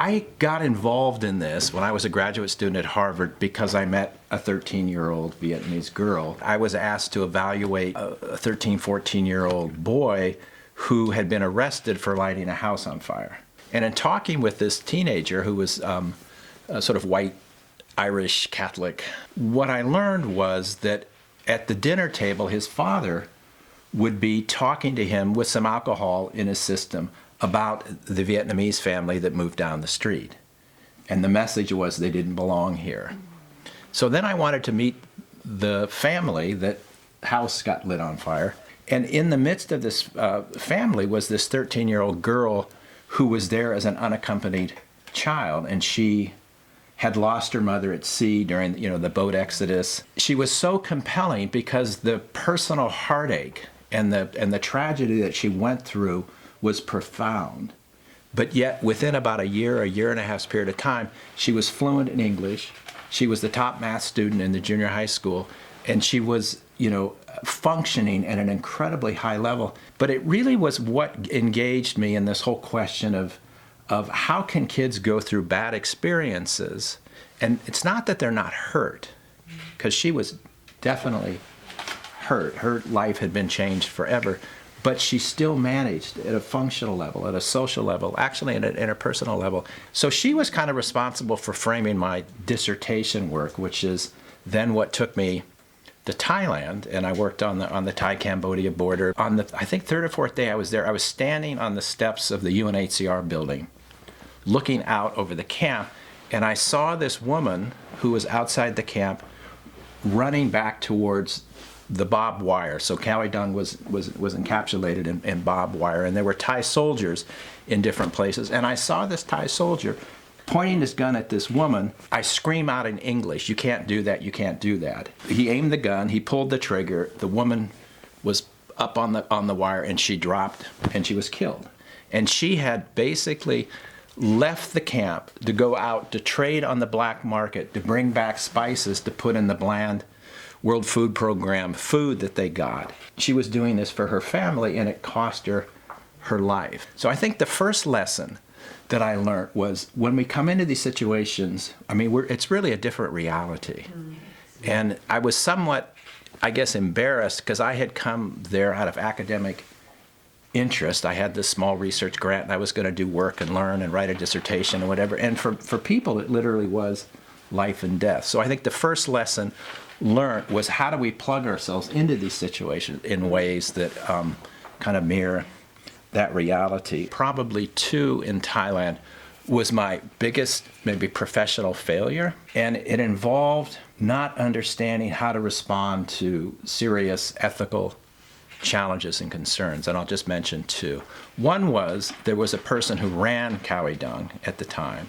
I got involved in this when I was a graduate student at Harvard because I met a 13-year-old Vietnamese girl. I was asked to evaluate a 13, 14-year-old boy who had been arrested for lighting a house on fire. And in talking with this teenager who was a sort of white Irish Catholic, what I learned was that at the dinner table, his father would be talking to him with some alcohol in his system about the Vietnamese family that moved down the street. And the message was they didn't belong here. So then I wanted to meet the family that house got lit on fire. And in the midst of this family was this 13-year-old girl who was there as an unaccompanied child. And she had lost her mother at sea during, the boat exodus. She was so compelling because the personal heartache and the tragedy that she went through was profound. But yet, within about a year and a half's period of time, she was fluent in English. She was the top math student in the junior high school, and she was, functioning at an incredibly high level. But it really was what engaged me in this whole question of how can kids go through bad experiences. And it's not that they're not hurt, because she was definitely hurt. Her life had been changed forever. But she still managed at a functional level, at a social level, actually at an interpersonal level. So she was kind of responsible for framing my dissertation work, which is then what took me to Thailand. And I worked on the Thai-Cambodia border. On the, I think, third or fourth day I was there, I was standing on the steps of the UNHCR building, looking out over the camp, and I saw this woman who was outside the camp running back towards the barbed wire. So Cao Dung was encapsulated in barbed wire, and there were Thai soldiers in different places. And I saw this Thai soldier pointing his gun at this woman. I scream out in English, "You can't do that, you can't do that." He aimed the gun, he pulled the trigger, the woman was up on the wire, and she dropped, and she was killed. And she had basically left the camp to go out to trade on the black market, to bring back spices to put in the bland World Food Program food that they got. She was doing this for her family, and it cost her her life. So I think the first lesson that I learned was when we come into these situations, it's really a different reality. And I was somewhat, I guess, embarrassed because I had come there out of academic interest. I had this small research grant, and I was going to do work and learn and write a dissertation or whatever. And for people, it literally was life and death. So I think the first lesson learned was how do we plug ourselves into these situations in ways that kind of mirror that reality. Probably two in Thailand was my biggest maybe professional failure, and it involved not understanding how to respond to serious ethical challenges and concerns, and I'll just mention two. One was there was a person who ran Cao Dung at the time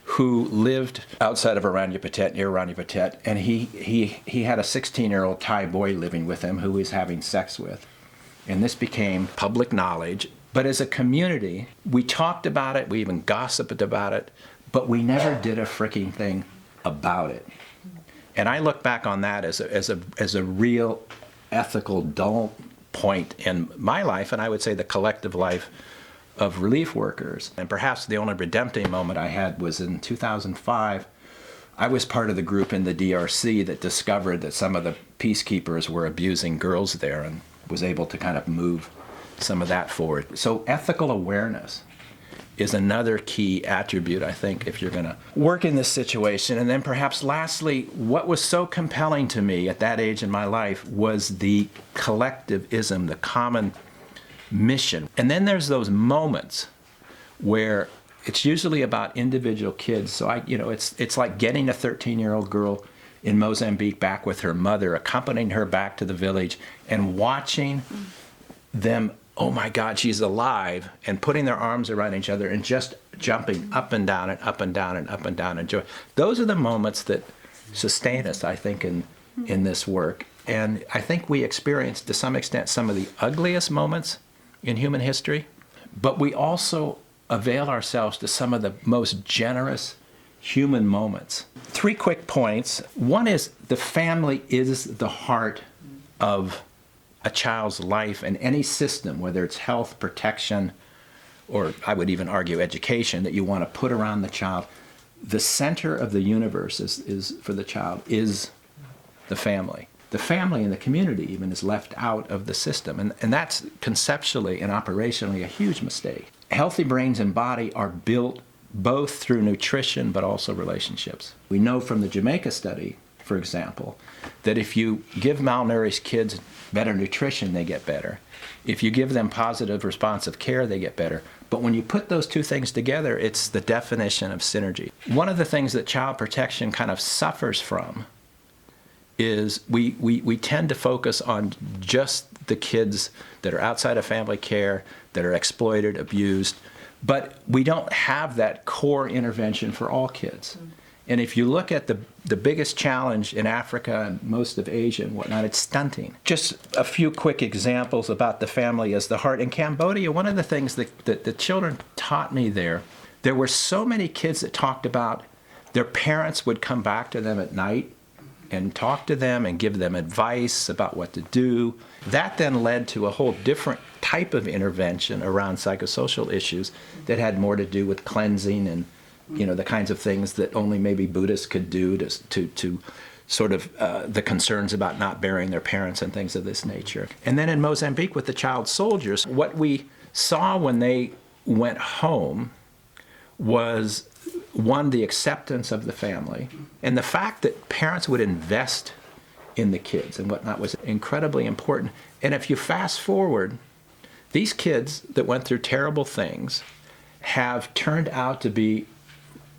who lived outside of Aranyapathet, near Aranyapathet, and he had a 16-year-old Thai boy living with him who he was having sex with. And this became public knowledge. But as a community, we talked about it, we even gossiped about it, but we never did a freaking thing about it. And I look back on that as a real ethical dull point in my life, and I would say the collective life of relief workers. And perhaps the only redemptive moment I had was in 2005. I was part of the group in the DRC that discovered that some of the peacekeepers were abusing girls there, and was able to kind of move some of that forward. So ethical awareness is another key attribute, I think, if you're going to work in this situation. And then perhaps lastly, what was so compelling to me at that age in my life was the collectivism, the common mission. And then there's those moments where it's usually about individual kids. So it's like getting a 13-year-old girl in Mozambique back with her mother, accompanying her back to the village, and watching them, oh my God, she's alive, and putting their arms around each other and just jumping up and down and up and down and up and down in joy. Those are the moments that sustain us, I think, in this work. And I think we experience, to some extent, some of the ugliest moments in human history, but we also avail ourselves to some of the most generous human moments. Three quick points. One is the family is the heart of a child's life, and any system, whether it's health, protection, or I would even argue education, that you want to put around the child. The center of the universe is for the child is the family. The family and the community even is left out of the system. And that's conceptually and operationally a huge mistake. Healthy brains and body are built both through nutrition but also relationships. We know from the Jamaica study, for example, that if you give malnourished kids better nutrition, they get better. If you give them positive responsive care, they get better. But when you put those two things together, it's the definition of synergy. One of the things that child protection kind of suffers from is we tend to focus on just the kids that are outside of family care, that are exploited, abused, but we don't have that core intervention for all kids. And if you look at the biggest challenge in Africa and most of Asia and whatnot, it's stunting. Just a few quick examples about the family as the heart. In Cambodia, one of the things that the children taught me there were so many kids that talked about their parents would come back to them at night and talk to them and give them advice about what to do. That then led to a whole different type of intervention around psychosocial issues that had more to do with cleansing and the kinds of things that only maybe Buddhists could do to sort of the concerns about not burying their parents and things of this nature. And then in Mozambique with the child soldiers, what we saw when they went home was, one, the acceptance of the family, and the fact that parents would invest in the kids and whatnot was incredibly important. And if you fast forward, these kids that went through terrible things have turned out to be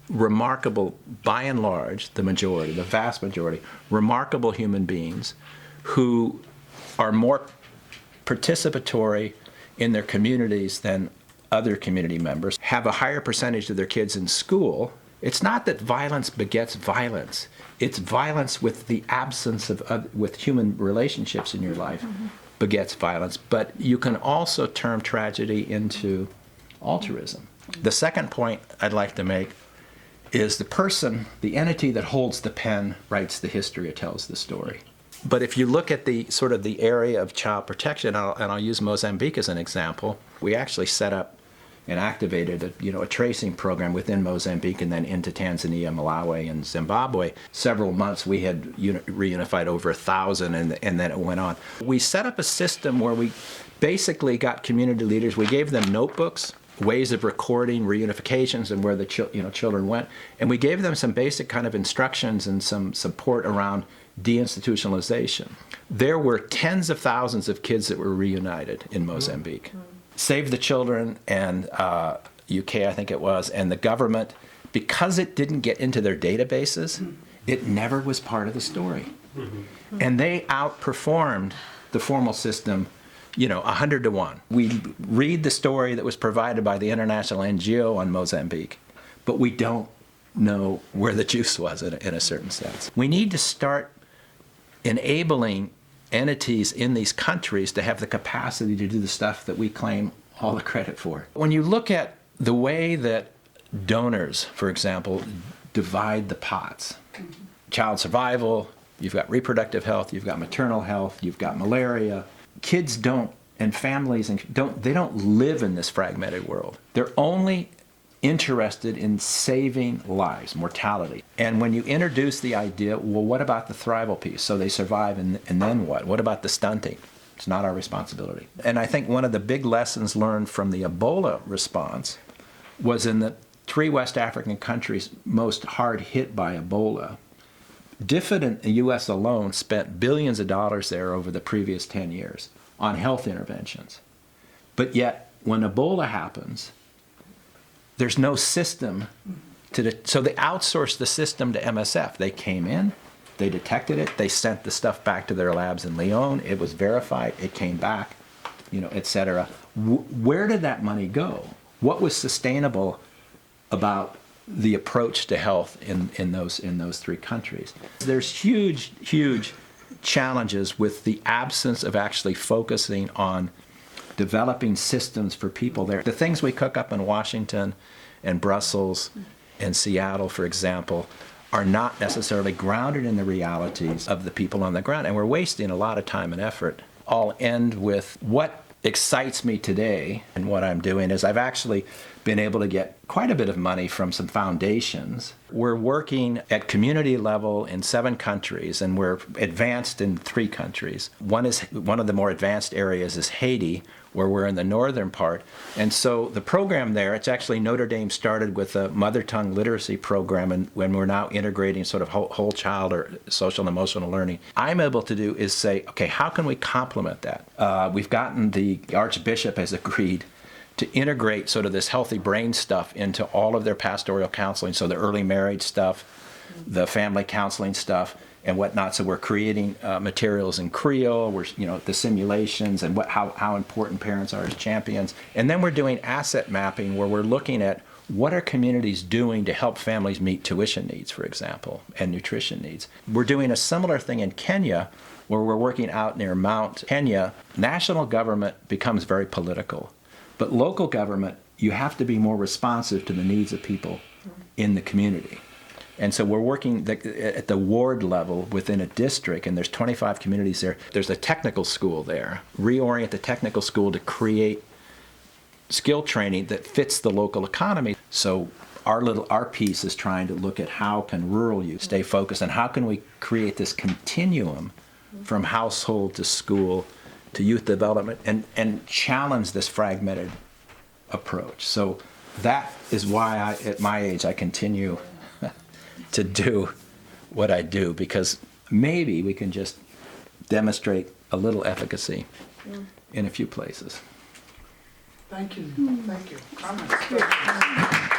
remarkable, by and large, the majority, the vast majority, remarkable human beings who are more participatory in their communities than other community members, have a higher percentage of their kids in school. It's not that violence begets violence. It's violence with the absence of with human relationships in your life begets violence. But you can also term tragedy into altruism. The second point I'd like to make is the person, the entity that holds the pen, writes the history or tells the story. But if you look at the sort of the area of child protection, and I'll use Mozambique as an example, we actually set up and activated a tracing program within Mozambique and then into Tanzania, Malawi, and Zimbabwe. Several months we had reunified over 1,000, and then it went on. We set up a system where we basically got community leaders. We gave them notebooks, ways of recording reunifications and where the children went, and we gave them some basic kind of instructions and some support around deinstitutionalization. There were tens of thousands of kids that were reunited in Mozambique. Save the Children and UK, I think it was, and the government, because it didn't get into their databases, it never was part of the story. And they outperformed the formal system 100 to 1. We read the story that was provided by the international NGO on Mozambique, but we don't know where the juice was in a certain sense. We need to start enabling entities in these countries to have the capacity to do the stuff that we claim all the credit for. When you look at the way that donors, for example, divide the pots, child survival, you've got reproductive health, you've got maternal health, you've got malaria. Kids don't, and families don't live in this fragmented world. They're only interested in saving lives, mortality. And when you introduce the idea, well, what about the thrival piece? So they survive, and then what? What about the stunting? It's not our responsibility. And I think one of the big lessons learned from the Ebola response was in the 3 West African countries most hard hit by Ebola. DFID in the U.S. alone spent billions of dollars there over the previous 10 years on health interventions. But yet, when Ebola happens, there's no system so they outsourced the system to MSF. They came in, they detected it, they sent the stuff back to their labs in Lyon, it was verified, it came back, et cetera. Where did that money go? What was sustainable about the approach to health in those 3 countries? There's huge challenges with the absence of actually focusing on developing systems for people there. The things we cook up in Washington and Brussels and Seattle, for example, are not necessarily grounded in the realities of the people on the ground, and we're wasting a lot of time and effort. I'll end with what excites me today and what I'm doing is I've actually been able to get quite a bit of money from some foundations. We're working at community level in 7 countries, and we're advanced in 3 countries. One of the more advanced areas is Haiti, where we're in the northern part. And so the program there, it's actually Notre Dame started with a mother tongue literacy program, and when we're now integrating sort of whole child or social and emotional learning, I'm able to do is say, okay, how can we complement that? We've gotten the Archbishop has agreed to integrate sort of this healthy brain stuff into all of their pastoral counseling, so the early marriage stuff, the family counseling stuff, and whatnot. So we're creating materials in Creole, we're, the simulations and how important parents are as champions. And then we're doing asset mapping where we're looking at what are communities doing to help families meet tuition needs, for example, and nutrition needs. We're doing a similar thing in Kenya where we're working out near Mount Kenya. National government becomes very political. But local government, you have to be more responsive to the needs of people in the community. And so we're working at the ward level within a district, and there's 25 communities there. There's a technical school there. Reorient the technical school to create skill training that fits the local economy. So our piece is trying to look at how can rural youth stay focused, and how can we create this continuum from household to school to youth development, and challenge this fragmented approach. So that is why at my age I continue to do what I do, because maybe we can just demonstrate a little efficacy in a few places. Thank you. Thank you. Comments?